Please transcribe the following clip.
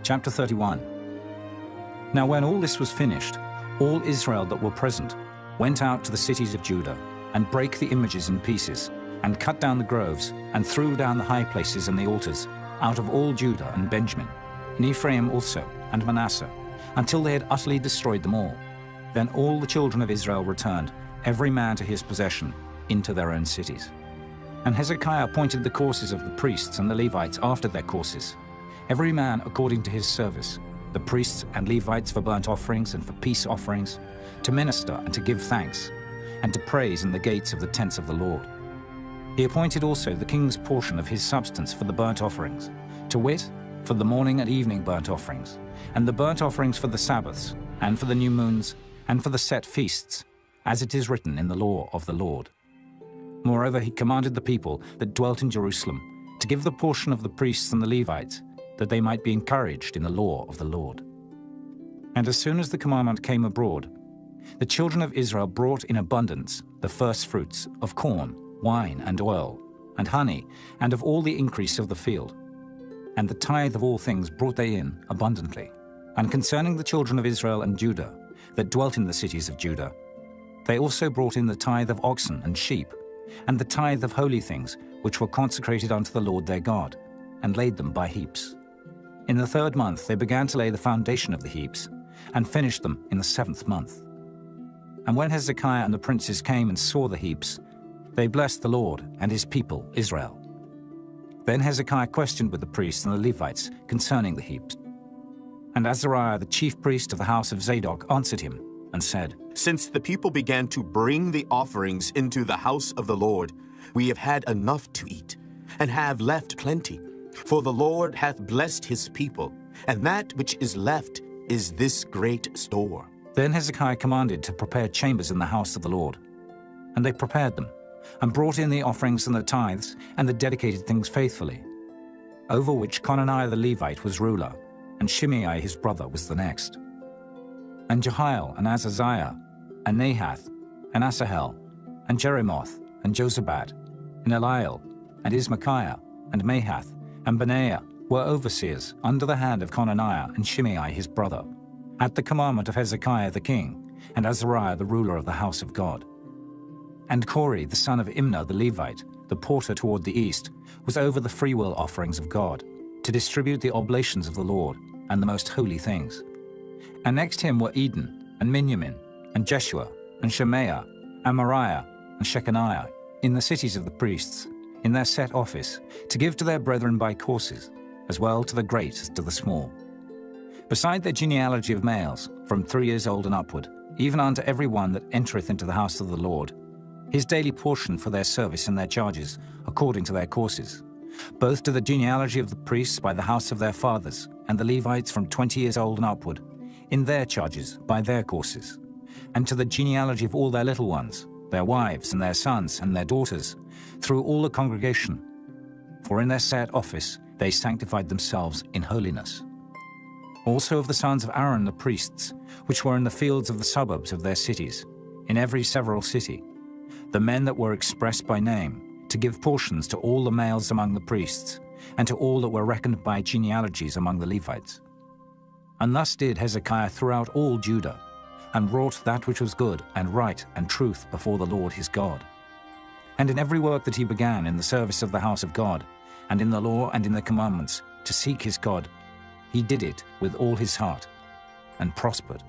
Chapter 31. Now when all this was finished, all Israel that were present went out to the cities of Judah, and brake the images in pieces, and cut down the groves, and threw down the high places and the altars, out of all Judah and Benjamin, and Ephraim also, and Manasseh, until they had utterly destroyed them all. Then all the children of Israel returned, every man to his possession, into their own cities. And Hezekiah appointed the courses of the priests and the Levites after their courses, every man according to his service, the priests and Levites for burnt offerings and for peace offerings, to minister and to give thanks, and to praise in the gates of the tents of the Lord. He appointed also the king's portion of his substance for the burnt offerings, to wit, for the morning and evening burnt offerings, and the burnt offerings for the sabbaths, and for the new moons, and for the set feasts, as it is written in the law of the Lord. Moreover, he commanded the people that dwelt in Jerusalem to give the portion of the priests and the Levites, that they might be encouraged in the law of the Lord. And as soon as the commandment came abroad, the children of Israel brought in abundance the first fruits of corn, wine, and oil, and honey, and of all the increase of the field. And the tithe of all things brought they in abundantly. And concerning the children of Israel and Judah, that dwelt in the cities of Judah, they also brought in the tithe of oxen and sheep, and the tithe of holy things which were consecrated unto the Lord their God, and laid them by heaps. In the 3rd month they began to lay the foundation of the heaps, and finished them in the 7th month. And when Hezekiah and the princes came and saw the heaps, they blessed the Lord and his people Israel. Then Hezekiah questioned with the priests and the Levites concerning the heaps. And Azariah, the chief priest of the house of Zadok, answered him and said, Since the people began to bring the offerings into the house of the Lord, we have had enough to eat, and have left plenty. For the Lord hath blessed his people, and that which is left is this great store. Then Hezekiah commanded to prepare chambers in the house of the Lord. And they prepared them, and brought in the offerings and the tithes, and the dedicated things faithfully, over which Conaniah the Levite was ruler, and Shimei his brother was the next. And Jehiel, and Azaziah, and Nahath, and Asahel, and Jeremoth, and Jozabad, and Eliel, and Ismachiah, and Mahath, and Benaiah were overseers under the hand of Conaniah and Shimei his brother, at the commandment of Hezekiah the king, and Azariah the ruler of the house of God. And Kori the son of Imnah the Levite, the porter toward the east, was over the freewill offerings of God, to distribute the oblations of the Lord, and the most holy things. And next him were Eden, and Miniamin, and Jeshua, and Shemaiah, Amariah, and Shechaniah, in the cities of the priests, in their set office, to give to their brethren by courses, as well to the great as to the small. Beside their genealogy of males, from 3 years old and upward, even unto every one that entereth into the house of the Lord, his daily portion for their service and their charges, according to their courses, both to the genealogy of the priests by the house of their fathers, and the Levites from 20 years old and upward, in their charges by their courses, and to the genealogy of all their little ones, their wives and their sons and their daughters, through all the congregation. For in their set office they sanctified themselves in holiness. Also of the sons of Aaron the priests, which were in the fields of the suburbs of their cities, in every several city, the men that were expressed by name, to give portions to all the males among the priests, and to all that were reckoned by genealogies among the Levites. And thus did Hezekiah throughout all Judah, and wrought that which was good and right and truth before the Lord his God. And in every work that he began in the service of the house of God, and in the law and in the commandments, to seek his God, he did it with all his heart, and prospered.